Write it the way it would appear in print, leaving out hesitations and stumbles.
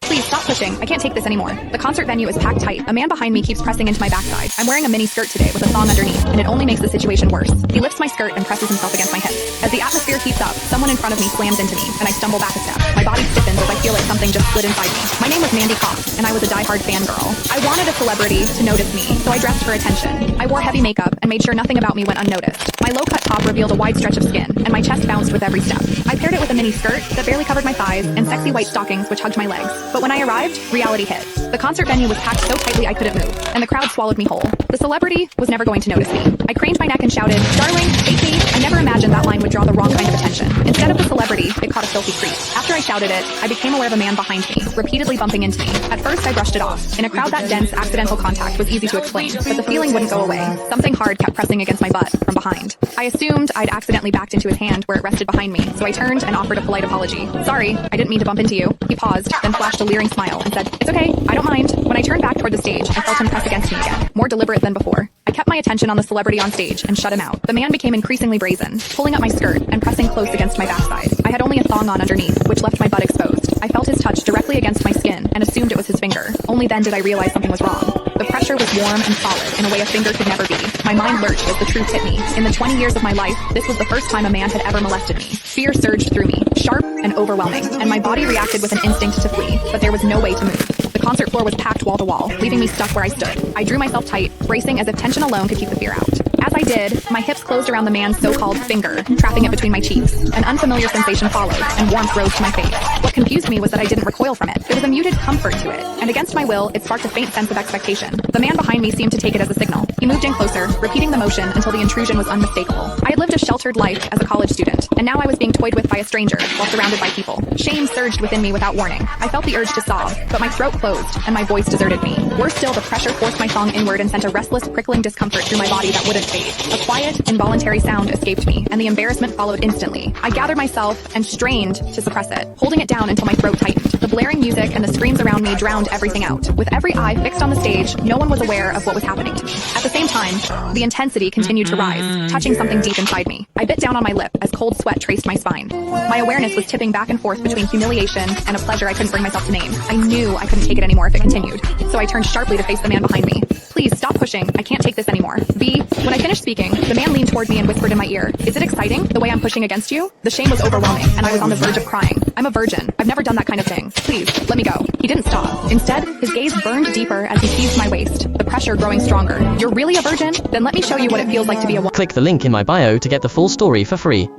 Please stop pushing. I can't take this anymore. The concert venue is packed tight. A man behind me keeps pressing into my backside. I'm wearing a mini skirt today with a thong underneath, and it only makes the situation worse. He lifts my skirt and presses himself against my hip. As the atmosphere heats up, someone in front of me slams into me, and I stumble back a step. My body stiffens as I feel like something just slid inside me. My name was Mandy Cox, and I was a diehard fangirl. I wanted a celebrity to notice me, so I dressed for attention. I wore heavy makeup and made sure nothing about me went unnoticed. My low-cut top revealed a wide stretch of skin, and my chest bounced with every step. I paired it with a mini skirt that barely covered my thighs and sexy white stockings which hugged my legs. But when I arrived, reality hit. The concert venue was packed so tightly I couldn't move, and the crowd swallowed me whole. The celebrity was never going to notice me. I craned my neck and shouted, "Darling, hate me." I never imagined that line would draw the wrong kind of attention. Instead of the celebrity, it caught a filthy creep. After I shouted it, I became aware of a man behind me, repeatedly bumping into me. At first, I brushed it off. In a crowd that dense, accidental contact was easy to explain, but the feeling wouldn't go away. Something hard kept pressing against my butt from behind. I assumed I'd accidentally backed into his hand where it rested behind me, so I turned and offered a polite apology. "Sorry, I didn't mean to bump into you." He paused, then flashed a leering smile and said, "It's okay, I don't mind." When I turned back toward the stage, I felt him press against me again, more deliberate than before. I kept my attention on the celebrity on stage and shut him out. The man became increasingly brazen, pulling up my skirt and pressing close against my backside. I had only a thong on underneath, which left my butt exposed. I felt his touch directly against my skin and assumed it was his finger. Only then did I realize something was wrong. The pressure was warm and solid in a way a finger could never be. My mind lurched as the truth hit me. In the 20 years of my life, this was the first time a man had ever molested me. Fear surged through me, sharp and overwhelming, and my body reacted with an instinct to flee, but there was no way to move. The concert floor was packed wall to wall, leaving me stuck where I stood. I drew myself tight, bracing as if tension alone could keep the fear out. As I did, my hips closed around the man's so-called finger, trapping it between my cheeks. An unfamiliar sensation followed, and warmth rose to my face. What confused me was that I didn't recoil from it. There was a muted comfort to it, and against my will, it sparked a faint sense of expectation. The man behind me seemed to take it as a signal. He moved in closer, repeating the motion until the intrusion was unmistakable. I had lived a sheltered life as a college student, and now I was being toyed with by a stranger while surrounded by people. Shame surged within me without warning. I felt the urge to sob, but my throat closed, and my voice deserted me. Worse still, the pressure forced my thong inward and sent a restless, prickling discomfort through my body that wouldn't fade. A quiet, involuntary sound escaped me, and the embarrassment followed instantly. I gathered myself and strained to suppress it, holding it down until my throat tightened. The blaring music and the screams around me drowned everything out. With every eye fixed on the stage, no one was aware of what was happening to me. At the same time, the intensity continued to rise, touching something deep inside me. I bit down on my lip as cold sweat traced my spine. My awareness was tipping back and forth between humiliation and a pleasure I couldn't bring myself to name. I knew I couldn't take it anymore if it continued, so I turned sharply to face the man behind me. "Please stop pushing. I can't take this anymore." When I finished speaking, the man leaned toward me and whispered in my ear, "Is it exciting, the way I'm pushing against you?" The shame was overwhelming, and I was on the verge of crying. "I'm a virgin. I've never done that kind of thing. Please, let me go." He didn't stop. Instead, his gaze burned deeper as he seized my waist, the pressure growing stronger. "You're really a virgin? Then let me show you what it feels like to be a woman." Click the link in my bio to get the full story for free.